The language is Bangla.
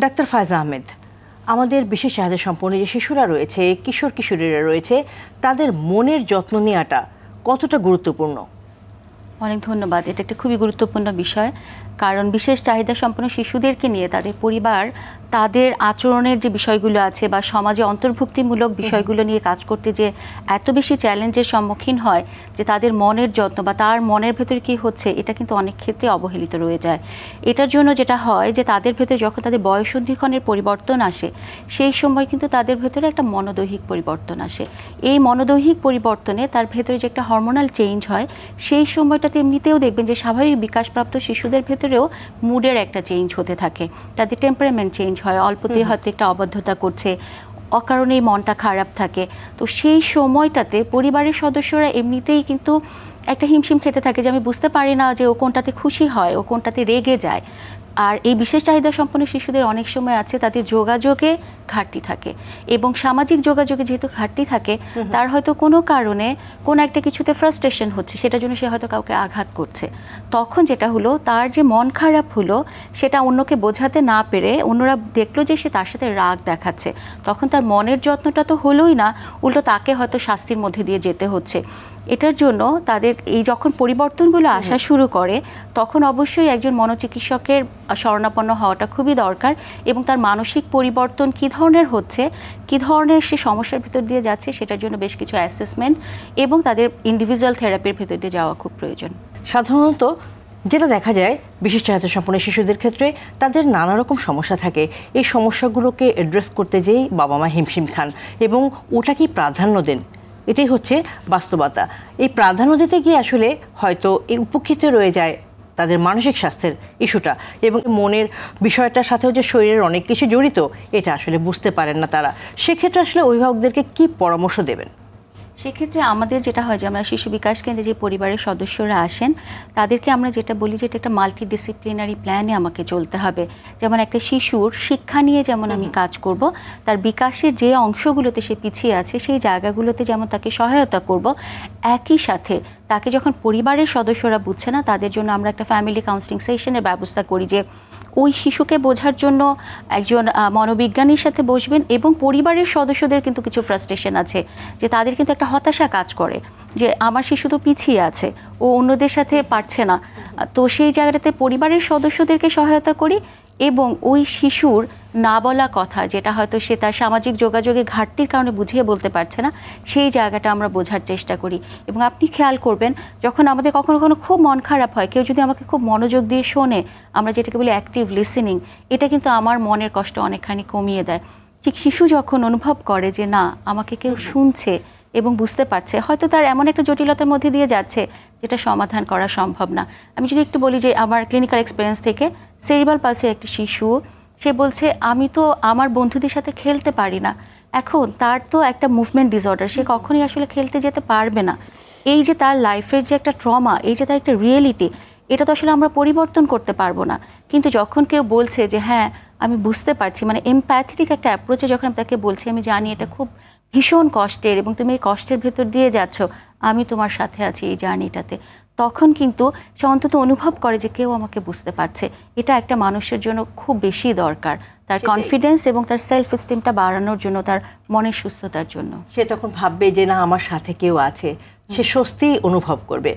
ডাক্তার ফায়েজা আহমেদ, আমাদের বিশেষ চাহিদা সম্পন্ন যে শিশুরা রয়েছে, কিশোর কিশোরীরা রয়েছে, তাদের মনের যত্ন নেওয়াটা কতটা গুরুত্বপূর্ণ? অনেক ধন্যবাদ। এটা একটা খুবই গুরুত্বপূর্ণ বিষয়, কারণ বিশেষ চাহিদা সম্পন্ন শিশুদেরকে নিয়ে তাদের পরিবার তাদের আচরণের যে বিষয়গুলো আছে বা সমাজে অন্তর্ভুক্তিমূলক বিষয়গুলো নিয়ে কাজ করতে যে এত বেশি চ্যালেঞ্জের সম্মুখীন হয় যে তাদের মনের যত্ন বা তার মনের ভেতরে কী হচ্ছে এটা কিন্তু অনেক ক্ষেত্রে অবহেলিত রয়ে যায়। এটার জন্য যেটা হয় যে তাদের ভেতরে যখন তাদের বয়ঃসন্ধিক্ষণের পরিবর্তন আসে সেই সময় কিন্তু তাদের ভেতরে একটা মনোদৈহিক পরিবর্তন আসে। এই মনোদৈহিক পরিবর্তনে তার ভেতরে যে একটা হরমোনাল চেঞ্জ হয় সেই সময়টাতে এমনিতেও দেখবেন যে স্বাভাবিক বিকাশপ্রাপ্ত শিশুদের ভেতরেও মুডের একটা চেঞ্জ হতে থাকে, তাদের টেম্পারামেন্ট চেঞ্জ হয়, অল্পতেই হয়তো একটা অবাধ্যতা করছে, অকারণেই মনটা খারাপ থাকে। তো সেই সময়টাতে পরিবারের সদস্যরা এমনিতেই কিন্তু একটা হিমশিম খেতে থাকে যে আমি বুঝতে পারি না যে ও কোনটাতে খুশি হয়, ও কোনটাতে রেগে যায়। আর এই বিশেষ চাহিদা সম্পন্ন শিশুদের অনেক সময় আছে তাদের যোগাযোগে ঘাটতি থাকে, এবং সামাজিক যোগাযোগে যেহেতু ঘাটতি থাকে তার হয়তো কোনো কারণে কোনো একটা কিছুতে ফ্রাস্ট্রেশন হচ্ছে, সেটার জন্য সে হয়তো কাউকে আঘাত করছে। তখন যেটা হলো, তার যে মন খারাপ হলো সেটা অন্যকে বোঝাতে না পেরে অন্যরা দেখলো যে সে তার সাথে রাগ দেখাচ্ছে, তখন তার মনের যত্নটা তো হলোই না, উল্টো তাকে হয়তো শাস্তির মধ্যে দিয়ে যেতে হচ্ছে। এটার জন্য তাদের এই যখন পরিবর্তনগুলো আসা শুরু করে তখন অবশ্যই একজন মনোচিকিৎসকের শরণাপন্ন হওয়াটা খুবই দরকার, এবং তার মানসিক পরিবর্তন কী ধরনের হচ্ছে, কী ধরনের সে সমস্যার ভিতর দিয়ে যাচ্ছে সেটার জন্য বেশ কিছু অ্যাসেসমেন্ট এবং তাদের ইন্ডিভিজুয়াল থেরাপির ভিতর দিয়ে যাওয়া খুব প্রয়োজন। সাধারণত যেটা দেখা যায় বিশেষ চাহিদা সম্পন্ন শিশুদের ক্ষেত্রে তাদের নানা রকম সমস্যা থাকে, এই সমস্যাগুলোকে অ্যাড্রেস করতে যেই বাবা মা হিমশিম খান এবং ওটাকেই প্রাধান্য দেন, এটাই হচ্ছে বাস্তবতা। এই প্রাধান্য দিতে গিয়ে আসলে হয়তো এই উপেক্ষিত রয়ে যায় তাদের মানসিক স্বাস্থ্যের ইস্যুটা, এবং মনের বিষয়টার সাথেও যে শরীরের অনেক কিছু জড়িত এটা আসলে বুঝতে পারেন না তারা। সেক্ষেত্রে আসলে অভিভাবকদেরকে কি পরামর্শ দেবেন? সেক্ষেত্রে আমাদের যেটা হয় যে আমরা শিশু বিকাশ কেন্দ্রে যে পরিবারের সদস্যরা আসেন তাদেরকে আমরা যেটা বলি যে এটা একটা মাল্টিডিসিপ্লিনারি প্ল্যানে আমাকে চলতে হবে। যেমন একটা শিশুর শিক্ষা নিয়ে যেমন আমি কাজ করব, তার বিকাশের যে অংশগুলোতে সে পিছিয়ে আছে সেই জায়গাগুলোতে যেমন তাকে সহায়তা করব, একই সাথে তাকে যখন পরিবারের সদস্যরা বুঝছে না তাদের জন্য আমরা একটা ফ্যামিলি কাউন্সেলিং সেশনের ব্যবস্থা করি, যে ওই শিশুকে বোঝার জন্য একজন মনোবিজ্ঞানীর সাথে বসবেন, এবং পরিবারের সদস্যদের কিন্তু কিছু ফ্রাস্ট্রেশন আছে যে তাদের কিন্তু একটা হতাশা কাজ করে যে আমার শিশু তো পিছিয়ে আছে, ও অন্যদের সাথে পারছে না। তো সেই জায়গাটাতে পরিবারের সদস্যদেরকে সহায়তা করি, এবং ওই শিশুর না বলা কথা যেটা হয়তো সে তার সামাজিক যোগাযোগে ঘাটতির কারণে বুঝিয়ে বলতে পারছে না সেই জায়গাটা আমরা বোঝার চেষ্টা করি। এবং আপনি খেয়াল করবেন যখন আমাদের কখনো কখনো খুব মন খারাপ হয়, কেউ যদি আমাকে খুব মনোযোগ দিয়ে শোনে, আমরা যেটাকে বলি অ্যাক্টিভ লিসেনিং, এটা কিন্তু আমার মনের কষ্ট অনেকখানি কমিয়ে দেয়। ঠিক শিশু যখন অনুভব করে যে না আমাকে কেউ শুনছে এবং বুঝতে পারছে, হয়তো তার এমন একটা জটিলতার মধ্যে দিয়ে যাচ্ছে যেটা সমাধান করা সম্ভব না। আমি যদি একটু বলি যে আমার ক্লিনিক্যাল এক্সপিরিয়েন্স থেকে, সেরিব্রাল পালসির একটি শিশু, সে বলছে আমি তো আমার বন্ধুদের সাথে খেলতে পারি না, এখন তার তো একটা মুভমেন্ট ডিসঅর্ডার, সে কখনোই আসলে খেলতে যেতে পারবে না। এই যে তার লাইফের যে একটা ট্রমা, এই যে তার একটা রিয়েলিটি, এটা তো আসলে আমরা পরিবর্তন করতে পারবো না। কিন্তু যখন কেউ বলছে যে হ্যাঁ আমি বুঝতে পারছি, মানে এমপ্যাথেটিক একটা অ্যাপ্রোচে যখন আমি তাকে বলছি আমি জানি এটা খুব ভীষণ কষ্টের এবং তুমি এই কষ্টের ভেতর দিয়ে যাচ্ছ, আমি তোমার সাথে আছি এই জার্নিটাতে, তখন কিন্তু সে অন্তত অনুভব করে যে কেউ আমাকে বুঝতে পারছে। এটা একটা মানুষের জন্য খুব বেশি দরকার, তার কনফিডেন্স এবং তার সেলফ এস্টিমটা বাড়ানোর জন্য, তার মনের সুস্থতার জন্য। সে তখন ভাববে যে না আমার সাথে কেউ আছে, সে স্বস্তি অনুভব করবে।